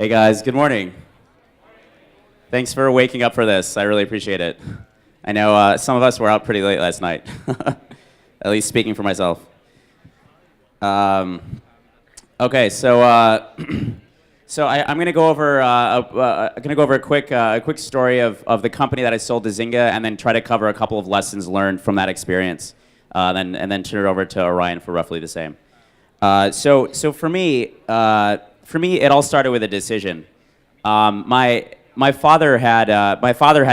Hey guys, good morning. Thanks for waking up for this. I really appreciate it. I know some of us were out pretty late last night, at least speaking for myself. Okay, so I'm going to go over a quick story of the company that I sold to Zynga, and then try to cover a couple of lessons learned from that experience, and then turn it over to Orion for roughly the same. So for me, it all started with a decision. My father had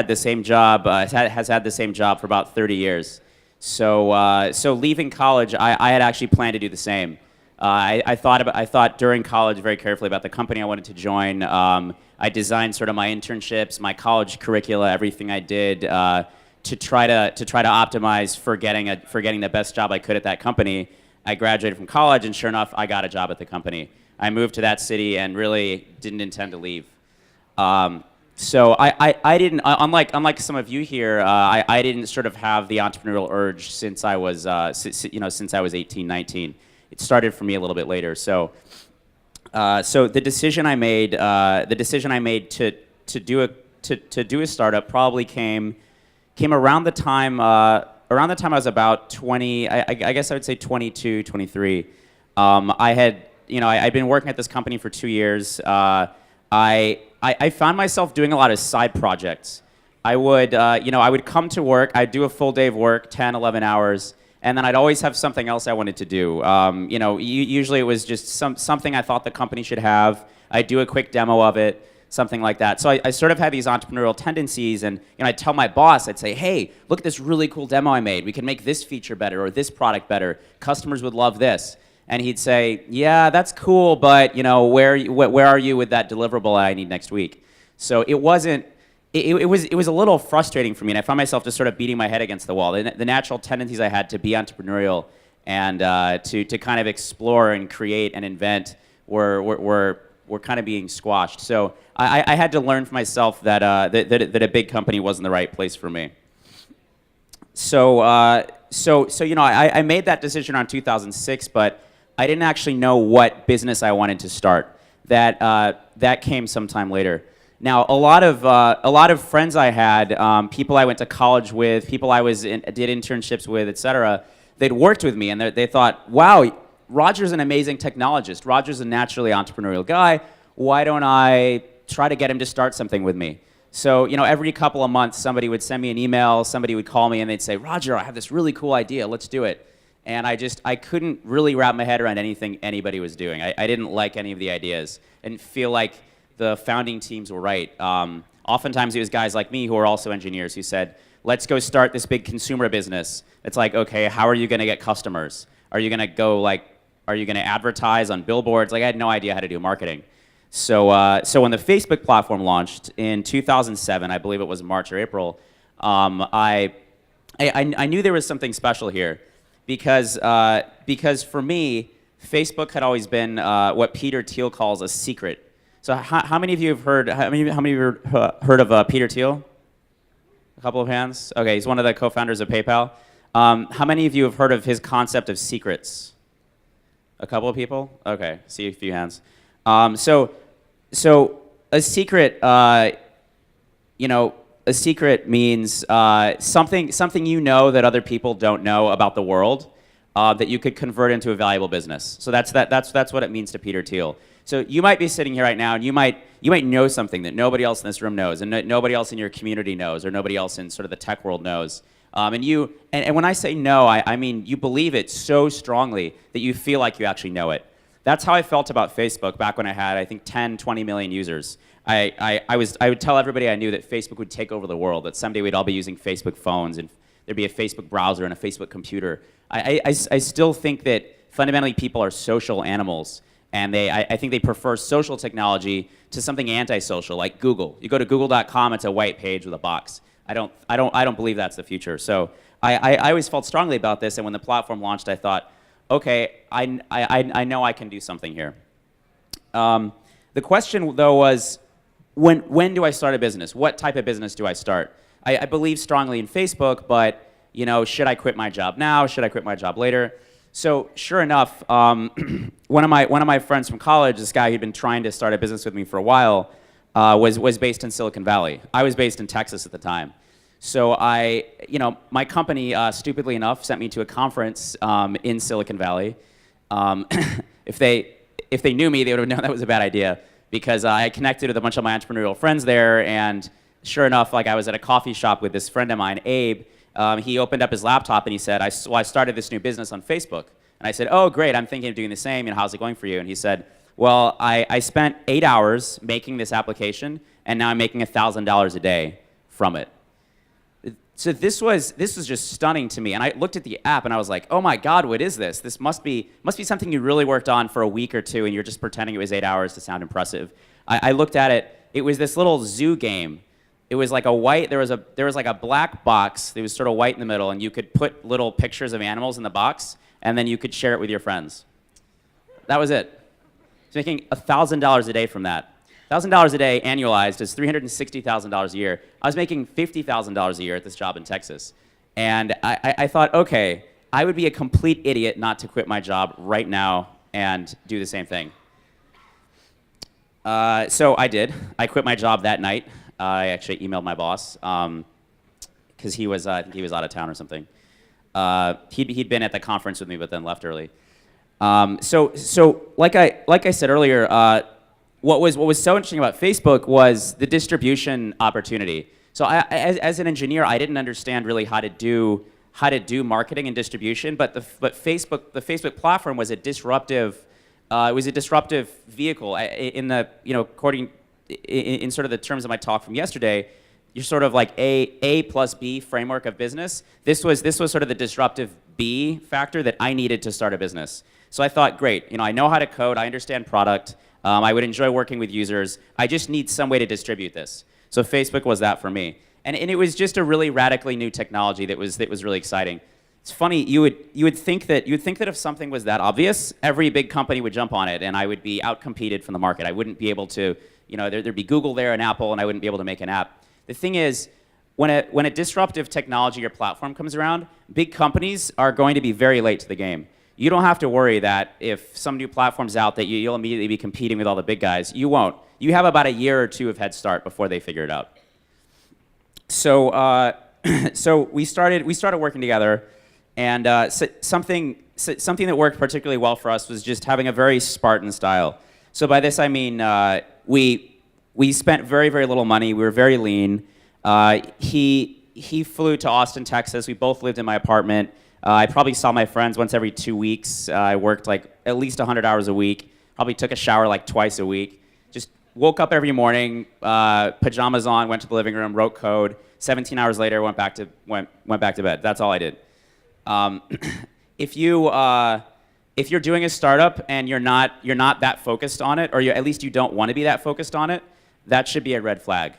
the same job, has had the same job for about 30 years. So leaving college, I had actually planned to do the same. I thought during college very carefully about the company I wanted to join. I designed sort of my internships, my college curricula, everything I did to try to optimize for getting the best job I could at that company. I graduated from college, and sure enough, I got a job at the company. I moved to that city and really didn't intend to leave. So I didn't, unlike some of you here, I didn't sort of have the entrepreneurial urge since I was, since I was 18, 19. It started for me a little bit later. So the decision I made, to do a startup probably came around the time I was about 20. I guess I would say 22, 23. I'd been working at this company for 2 years. I found myself doing a lot of side projects. I would come to work, I'd do a full day of work, 10, 11 hours, and then I'd always have something else I wanted to do. Usually it was just something I thought the company should have. I'd do a quick demo of it, something like that. So I sort of had these entrepreneurial tendencies, and I'd tell my boss, I'd say, hey, look at this really cool demo I made. We can make this feature better or this product better. Customers would love this. And he'd say, yeah, that's cool, but where are you with that deliverable I need next week? So it was a little frustrating for me, and I found myself just sort of beating my head against the wall. The natural tendencies I had to be entrepreneurial and to kind of explore and create and invent were kind of being squashed. So I had to learn for myself that a big company wasn't the right place for me. So I made that decision around 2006, but I didn't actually know what business I wanted to start. That came sometime later. Now, a lot of friends I had, people I went to college with, people I did internships with, etc. They'd worked with me, and they thought, wow, Roger's an amazing technologist. Roger's a naturally entrepreneurial guy. Why don't I try to get him to start something with me? So every couple of months, somebody would send me an email, somebody would call me, and they'd say, Roger, I have this really cool idea. Let's do it. And I couldn't really wrap my head around anything anybody was doing. I didn't like any of the ideas. I didn't feel like the founding teams were right. Oftentimes it was guys like me who were also engineers who said, let's go start this big consumer business. It's like, okay, how are you going to get customers? Are you going to advertise on billboards? I had no idea how to do marketing. So when the Facebook platform launched in 2007, I believe it was March or April, I knew there was something special here. Because for me, Facebook had always been what Peter Thiel calls a secret. So how many of you have heard? How many of you have heard of Peter Thiel? A couple of hands. Okay, he's one of the co-founders of PayPal. How many of you have heard of his concept of secrets? A couple of people. Okay, see a few hands. So a secret, a secret means something that other people don't know about the world that you could convert into a valuable business. So that's what it means to Peter Thiel. So you might be sitting here right now, and you might know something that nobody else in this room knows, and nobody else in your community knows, or nobody else in sort of the tech world knows. And when I say know, I mean you believe it so strongly that you feel like you actually know it. That's how I felt about Facebook back when I had, I think, 10, 20 million users. I would tell everybody I knew that Facebook would take over the world, that someday we'd all be using Facebook phones, and there'd be a Facebook browser and a Facebook computer. I still think that fundamentally people are social animals, and I think they prefer social technology to something antisocial like Google. You go to google.com, it's a white page with a box. I don't believe that's the future. So I always felt strongly about this, and when the platform launched, I thought, okay, I know I can do something here. The question though was, when do I start a business? What type of business do I start? I believe strongly in Facebook, but should I quit my job now? Should I quit my job later? So sure enough, one of my friends from college, this guy who'd been trying to start a business with me for a while, was based in Silicon Valley. I was based in Texas at the time. So my company, stupidly enough, sent me to a conference in Silicon Valley. If they knew me, they would have known that was a bad idea, because I connected with a bunch of my entrepreneurial friends there, and sure enough, like, I was at a coffee shop with this friend of mine, Abe. He opened up his laptop and he said, I started this new business on Facebook. And I said, oh, great, I'm thinking of doing the same, how's it going for you? And he said, well, I spent 8 hours making this application, and now I'm making $1,000 a day from it. So this was just stunning to me. And I looked at the app and I was like, oh my God, what is this? This must be something you really worked on for a week or two, and you're just pretending it was 8 hours to sound impressive. I looked at it. It was this little zoo game. It was like there was like a black box that was sort of white in the middle, and you could put little pictures of animals in the box, and then you could share it with your friends. That was it. So making $1,000 a day from that. $1,000 a day annualized is $360,000 a year. I was making $50,000 a year at this job in Texas. And I thought, okay, I would be a complete idiot not to quit my job right now and do the same thing. So I did. I quit my job that night. I actually emailed my boss, because I think he was out of town or something. He'd been at the conference with me, but then left early. So like I said earlier, what was so interesting about Facebook was the distribution opportunity. So as an engineer, I didn't understand really how to do marketing and distribution, but the Facebook platform was a disruptive vehicle in sort of the terms of my talk from yesterday. You're sort of like A plus B framework of business. This was sort of the disruptive B factor that I needed to start a business. So I thought, great, I know how to code, I understand product, I would enjoy working with users, I just need some way to distribute this. So Facebook was that for me. And it was just a really radically new technology that was really exciting. It's funny, you would think that if something was that obvious, every big company would jump on it, and I would be outcompeted from the market. I wouldn't be able to, there'd be Google there and Apple, and I wouldn't be able to make an app. The thing is, when a disruptive technology or platform comes around, big companies are going to be very late to the game. You don't have to worry that if some new platform's out that you'll immediately be competing with all the big guys. You won't. You have about a year or two of head start before they figure it out. So, so we started working together, and something that worked particularly well for us was just having a very Spartan style. So by this I mean we spent very, very little money. We were very lean. He flew to Austin, Texas. We both lived in my apartment. I probably saw my friends once every 2 weeks. I worked like at least 100 hours a week. Probably took a shower like twice a week. Just woke up every morning, pajamas on, went to the living room, wrote code. 17 hours later, went back to bed. That's all I did. If you're doing a startup and you're not that focused on it, or at least you don't want to be that focused on it, that should be a red flag.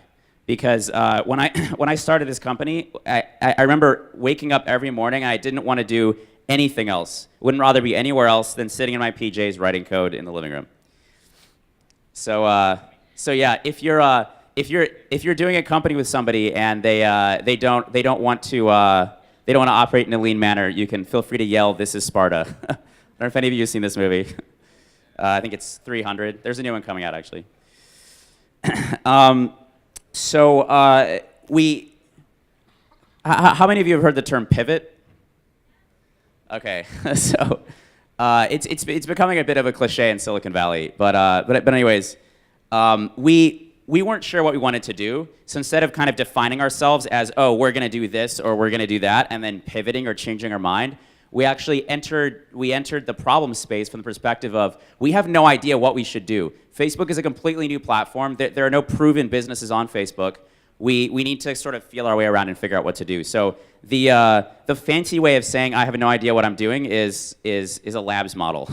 Because when I started this company, I remember waking up every morning and I didn't want to do anything else. Wouldn't rather be anywhere else than sitting in my PJs writing code in the living room. So yeah, if you're doing a company with somebody and they don't want to operate in a lean manner, you can feel free to yell, "This is Sparta." I don't know if any of you have seen this movie. I think it's 300. There's a new one coming out actually. How many of you have heard the term pivot? Okay, so it's becoming a bit of a cliche in Silicon Valley, but anyways, we weren't sure what we wanted to do, so instead of kind of defining ourselves as, oh, we're going to do this or we're going to do that, and then pivoting or changing our mind, we actually entered the problem space from the perspective of, we have no idea what we should do. Facebook is a completely new platform. There are no proven businesses on Facebook. We need to sort of feel our way around and figure out what to do. So the fancy way of saying I have no idea what I'm doing is a labs model.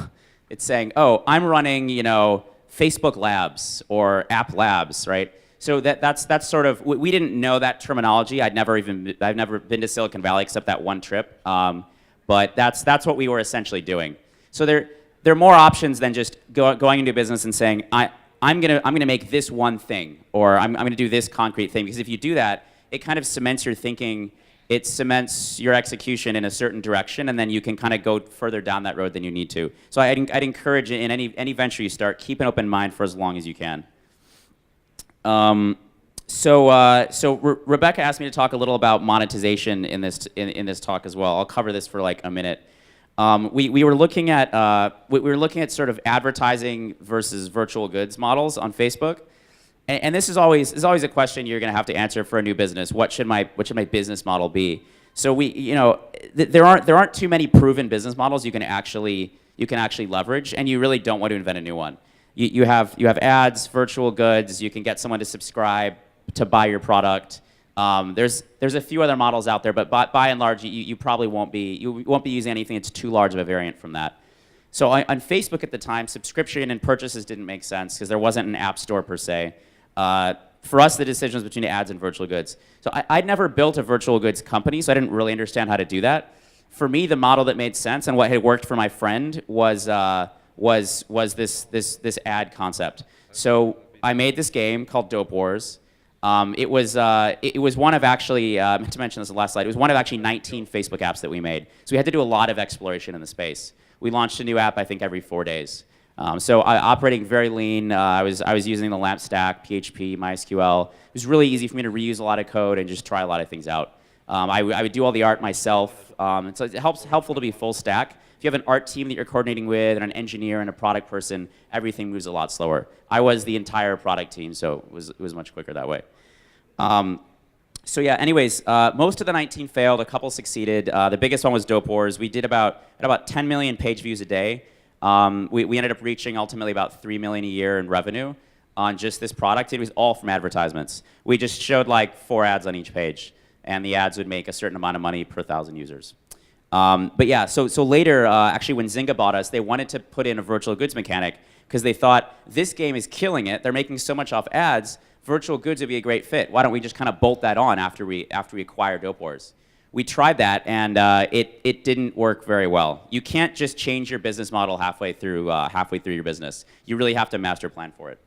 It's saying, oh, I'm running, Facebook Labs or App Labs, right? So that's sort of, we didn't know that terminology. I've never been to Silicon Valley except that one trip. But that's what we were essentially doing. So there are more options than just going into a business and saying, I'm gonna make this one thing, or I'm gonna do this concrete thing. Because if you do that, it kind of cements your thinking it cements your execution in a certain direction, and then you can kind of go further down that road than you need to. So I'd encourage in any venture you start, keep an open mind for as long as you can. So Rebecca asked me to talk a little about monetization in this talk as well. I'll cover this for like a minute. We were looking at sort of advertising versus virtual goods models on Facebook, and this is always a question you're going to have to answer for a new business. What should my business model be? So there aren't too many proven business models you can actually leverage, and you really don't want to invent a new one. You have ads, virtual goods. You can get someone to subscribe to buy your product. There's a few other models out there, but by and large, you probably won't be using anything that's too large of a variant from that. So on Facebook at the time, subscription and purchases didn't make sense because there wasn't an app store per se. For us, the decision was between ads and virtual goods. So I'd never built a virtual goods company, so I didn't really understand how to do that. For me, the model that made sense and what had worked for my friend was this ad concept. So I made this game called Dope Wars. It was one of actually, I meant to mention this in the last slide, it was one of actually 19 Facebook apps that we made. So we had to do a lot of exploration in the space. We launched a new app, I think, every 4 days. Operating very lean, I was using the LAMP stack, PHP, MySQL. It was really easy for me to reuse a lot of code and just try a lot of things out. I would do all the art myself, and so it helpful to be full stack. If you have an art team that you're coordinating with, and an engineer and a product person, everything moves a lot slower. I was the entire product team, so it was much quicker that way. Anyways, most of the 19 failed. A couple succeeded. The biggest one was Dope Wars. We did about 10 million page views a day. We ended up reaching ultimately about 3 million a year in revenue on just this product. It was all from advertisements. We just showed like 4 ads on each page, and the ads would make a certain amount of money per 1,000 users. So later, actually when Zynga bought us, they wanted to put in a virtual goods mechanic because they thought, this game is killing it. They're making so much off ads. Virtual goods would be a great fit. Why don't we just kind of bolt that on after we acquire Dope Wars? We tried that, and it didn't work very well. You can't just change your business model halfway through your business. You really have to master plan for it.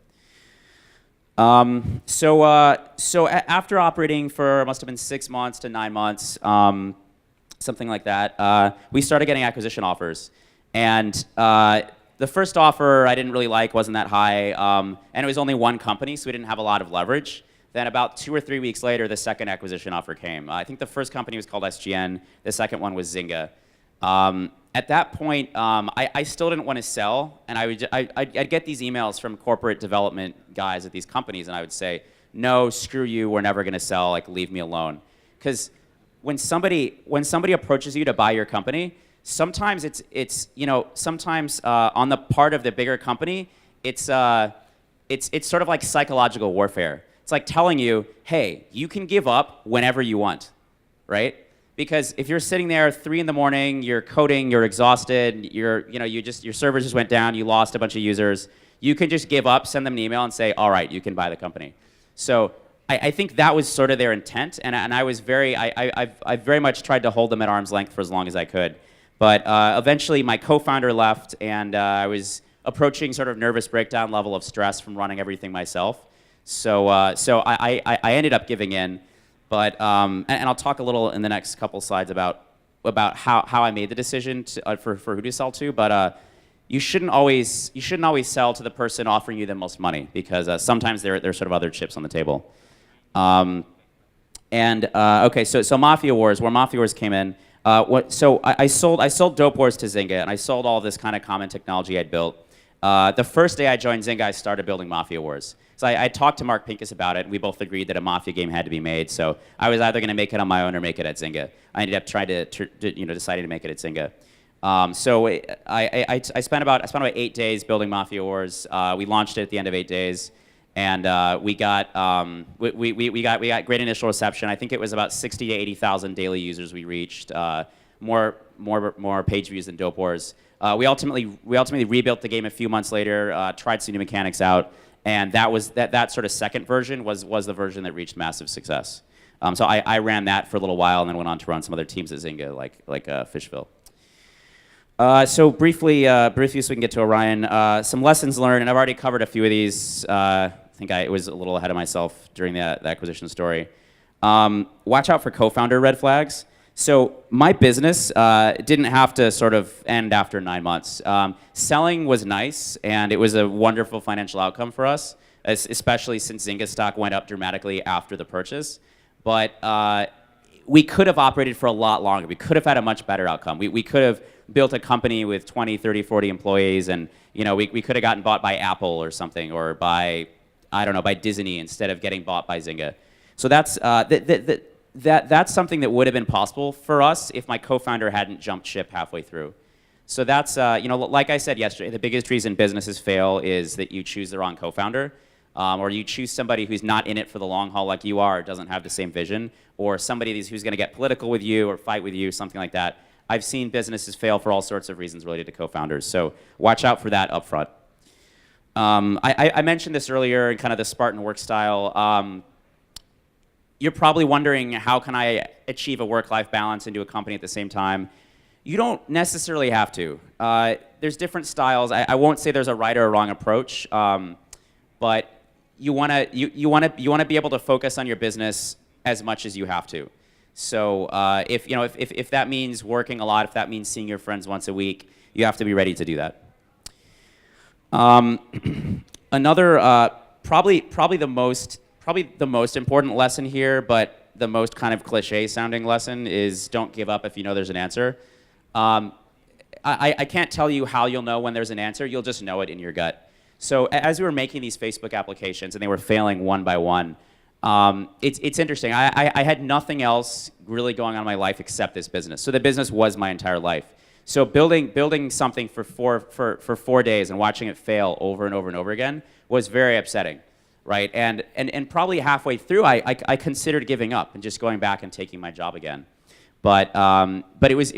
After operating for must have been 6 months to 9 months, something like that, we started getting acquisition offers, and the first offer I didn't really like, wasn't that high, and it was only one company, so we didn't have a lot of leverage. Then about 2 or 3 weeks later, the second acquisition offer came. I think the first company was called SGN. The second one was Zynga. At that point, I still didn't want to sell, and I'd get these emails from corporate development guys at these companies, and I would say, no, screw you, we're never going to sell, like, leave me alone. Because when somebody approaches you to buy your company, sometimes sometimes on the part of the bigger company, it's sort of like psychological warfare. It's like telling you, hey, you can give up whenever you want, right? Because if you're sitting there 3 in the morning, you're coding, you're exhausted, your servers just went down, you lost a bunch of users, you can just give up, send them an email, and say, all right, you can buy the company. So I think that was sort of their intent, and I very much tried to hold them at arm's length for as long as I could. But eventually, my co-founder left, and I was approaching sort of nervous breakdown level of stress from running everything myself. So I ended up giving in, but and I'll talk a little in the next couple slides about how I made the decision for who to sell to. But you shouldn't always sell to the person offering you the most money, because sometimes there are sort of other chips on the table. Okay, so Mafia Wars, where Mafia Wars came in. I sold Dope Wars to Zynga, and I sold all this kind of common technology I'd built. The first day I joined Zynga, I started building Mafia Wars. So I talked to Mark Pincus about it, and we both agreed that a Mafia game had to be made. So I was either going to make it on my own or make it at Zynga. I ended up deciding to make it at Zynga. I spent about 8 days building Mafia Wars. We launched it at the end of 8 days, and we got great initial reception. I think it was about 60 to 80,000 daily users we reached. More page views than Dope Wars. We ultimately rebuilt the game a few months later. Tried some new mechanics out. And that sort of second version was the version that reached massive success. So I ran that for a little while, and then went on to run some other teams at Zynga, like Fishville. So briefly, so we can get to Orion. Some lessons learned, and I've already covered a few of these. I think I was a little ahead of myself during the acquisition story. Watch out for co-founder red flags. So my business didn't have to sort of end after 9 months. Selling was nice, and it was a wonderful financial outcome for us, especially since Zynga stock went up dramatically after the purchase. But we could have operated for a lot longer. We could have had a much better outcome. We could have built a company with 20, 30, 40 employees, and we could have gotten bought by Apple or something, or by, I don't know, by Disney instead of getting bought by Zynga. So that's that's something that would have been possible for us if my co-founder hadn't jumped ship halfway through. So that's, like I said yesterday, the biggest reason businesses fail is that you choose the wrong co-founder, or you choose somebody who's not in it for the long haul like you are, doesn't have the same vision, or somebody who's going to get political with you or fight with you, something like that. I've seen businesses fail for all sorts of reasons related to co-founders, so watch out for that up front. I mentioned this earlier in kind of the Spartan work style. You're probably wondering, how can I achieve a work-life balance and do a company at the same time? You don't necessarily have to. There's different styles. I won't say there's a right or a wrong approach, but you want to be able to focus on your business as much as you have to. So if that means working a lot, if that means seeing your friends once a week, you have to be ready to do that. Another probably the most important lesson here, but the most kind of cliche-sounding lesson, is don't give up if you know there's an answer. I can't tell you how you'll know when there's an answer. You'll just know it in your gut. So as we were making these Facebook applications and they were failing one by one, it's interesting. I had nothing else really going on in my life except this business. So the business was my entire life. So building something for 4 days and watching it fail over and over and over again was very upsetting. Right, and probably halfway through, I considered giving up and just going back and taking my job again, but it was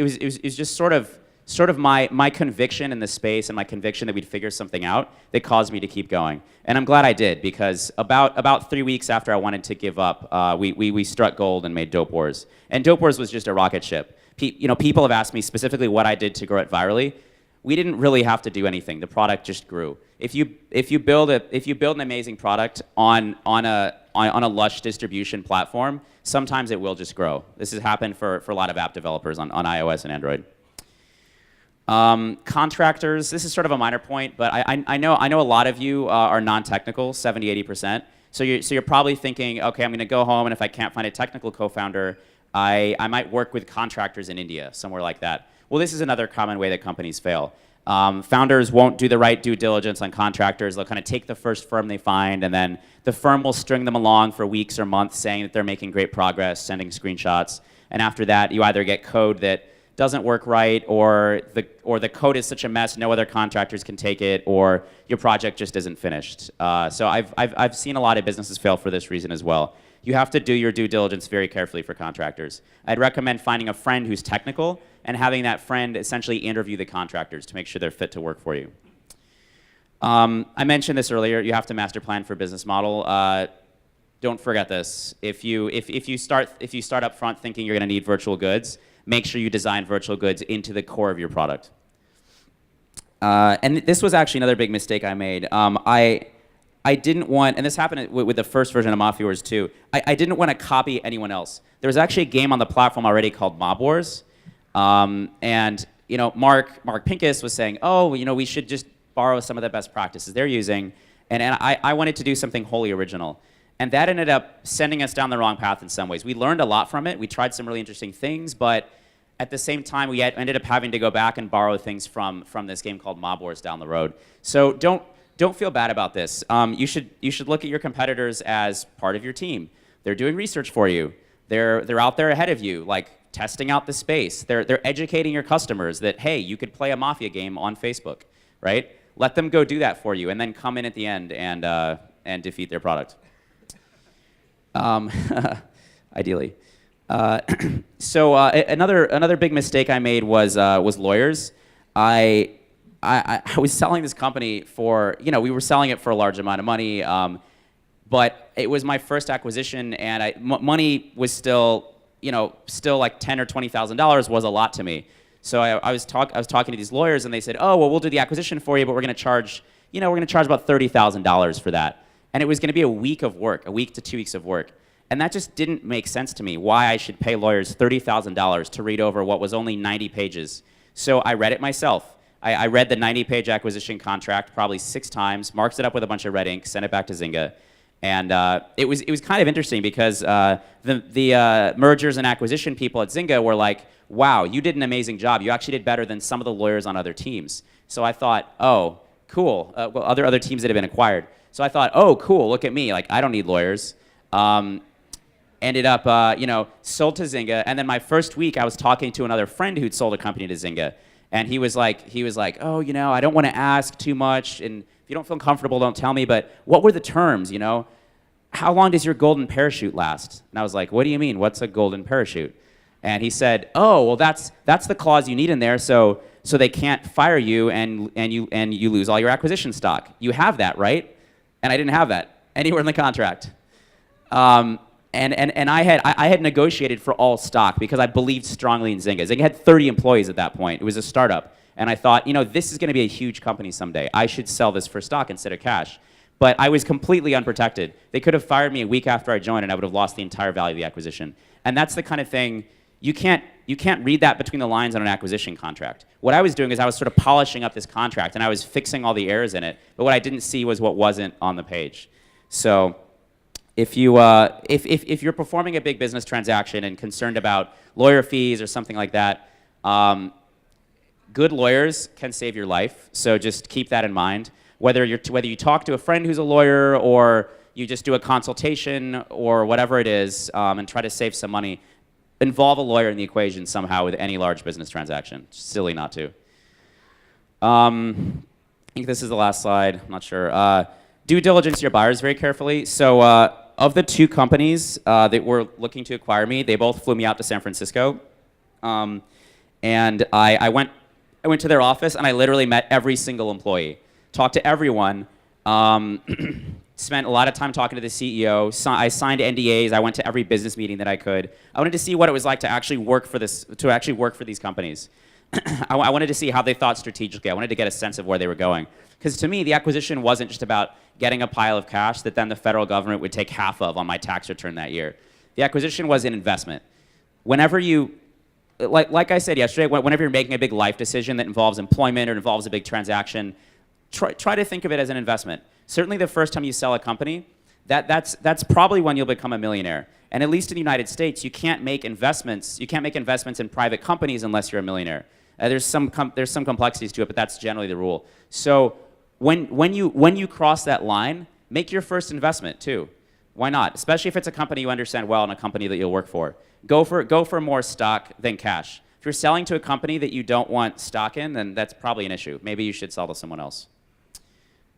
just sort of my conviction in the space and my conviction that we'd figure something out that caused me to keep going, and I'm glad I did, because about 3 weeks after I wanted to give up, we struck gold and made Dope Wars, and Dope Wars was just a rocket ship. People have asked me specifically what I did to grow it virally. We didn't really have to do anything. The product just grew. If you build an amazing product on a lush distribution platform, sometimes it will just grow. This has happened for a lot of app developers on iOS and Android. Contractors. This is sort of a minor point, but I know a lot of you are non-technical, 70-80%. So you're probably thinking, okay, I'm going to go home, and if I can't find a technical co-founder, I might work with contractors in India, somewhere like that. Well, this is another common way that companies fail. Founders won't do the right due diligence on contractors. They'll kind of take the first firm they find, and then the firm will string them along for weeks or months saying that they're making great progress, sending screenshots. And after that, you either get code that doesn't work right, or the code is such a mess no other contractors can take it, or your project just isn't finished. So I've seen a lot of businesses fail for this reason as well. You have to do your due diligence very carefully for contractors. I'd recommend finding a friend who's technical and having that friend essentially interview the contractors to make sure they're fit to work for you. I mentioned this earlier. You have to master plan for business model. Don't forget this. If you start up front thinking you're going to need virtual goods, make sure you design virtual goods into the core of your product. And this was actually another big mistake I made. I didn't want, and this happened with the first version of Mafia Wars 2, I didn't want to copy anyone else. There was actually a game on the platform already called Mob Wars. And Mark Pincus was saying, oh, we should just borrow some of the best practices they're using. And I wanted to do something wholly original. And that ended up sending us down the wrong path in some ways. We learned a lot from it. We tried some really interesting things, but at the same time, we ended up having to go back and borrow things from this game called Mob Wars down the road. So don't feel bad about this. You should look at your competitors as part of your team. They're doing research for you. They're out there ahead of you, like testing out the space. They're educating your customers that, hey, you could play a Mafia game on Facebook, right? Let them go do that for you, and then come in at the end and defeat their product. Ideally. So another big mistake I made was lawyers. I was selling this company for, we were selling it for a large amount of money, but it was my first acquisition, and money was still like $10,000 or $20,000 was a lot to me. So I was talking to these lawyers, and they said, oh, well, we'll do the acquisition for you, but we're going to charge, about $30,000 for that. And it was going to be a week to 2 weeks of work. And that just didn't make sense to me, why I should pay lawyers $30,000 to read over what was only 90 pages. So I read it myself. I read the 90-page acquisition contract probably 6 times, marked it up with a bunch of red ink, sent it back to Zynga. And it was kind of interesting because the mergers and acquisition people at Zynga were like, wow, you did an amazing job. You actually did better than some of the lawyers on other teams. So I thought, oh, cool. Well, other teams that have been acquired. So I thought, oh, cool, look at me. Like, I don't need lawyers. Ended up, sold to Zynga. And then my first week, I was talking to another friend who'd sold a company to Zynga. And he was like, oh, I don't want to ask too much. And if you don't feel comfortable, don't tell me. But what were the terms, How long does your golden parachute last? And I was like, what do you mean? What's a golden parachute? And he said, oh, well, that's the clause you need in there so they can't fire you and you lose all your acquisition stock. You have that, right? And I didn't have that anywhere in the contract. And I had negotiated for all stock because I believed strongly in Zynga. Zynga had 30 employees at that point. It was a startup. And I thought, this is going to be a huge company someday. I should sell this for stock instead of cash. But I was completely unprotected. They could have fired me a week after I joined and I would have lost the entire value of the acquisition. And that's the kind of thing, you can't read that between the lines on an acquisition contract. What I was doing is I was sort of polishing up this contract and I was fixing all the errors in it. But what I didn't see was what wasn't on the page. So if you're performing a big business transaction and concerned about lawyer fees or something like that, good lawyers can save your life. So just keep that in mind. Whether you talk to a friend who's a lawyer or you just do a consultation or whatever it is and try to save some money, involve a lawyer in the equation somehow with any large business transaction. It's silly not to. I think this is the last slide. I'm not sure. Due diligence your buyers very carefully. So of the 2 companies that were looking to acquire me, they both flew me out to San Francisco. And I went to their office and I literally met every single employee. Talked to everyone, spent a lot of time talking to the CEO. I signed NDAs. I went to every business meeting that I could. I wanted to see what it was like to actually work for these companies. I wanted to see how they thought strategically. I wanted to get a sense of where they were going. Because to me, the acquisition wasn't just about getting a pile of cash that then the federal government would take half of on my tax return that year. The acquisition was an investment. Whenever you, like I said yesterday, whenever you're making a big life decision that involves employment or involves a big transaction, try to think of it as an investment. Certainly the first time you sell a company, that's probably when you'll become a millionaire. And at least in the United States, you can't make investments in private companies unless you're a millionaire. There's some complexities to it, but that's generally the rule. So when you cross that line, make your first investment too. Why not? Especially if it's a company you understand well and a company that you'll work for. Go for more stock than cash. If you're selling to a company that you don't want stock in, then that's probably an issue. Maybe you should sell to someone else.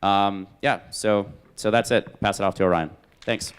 So that's it. Pass it off to Orion. Thanks.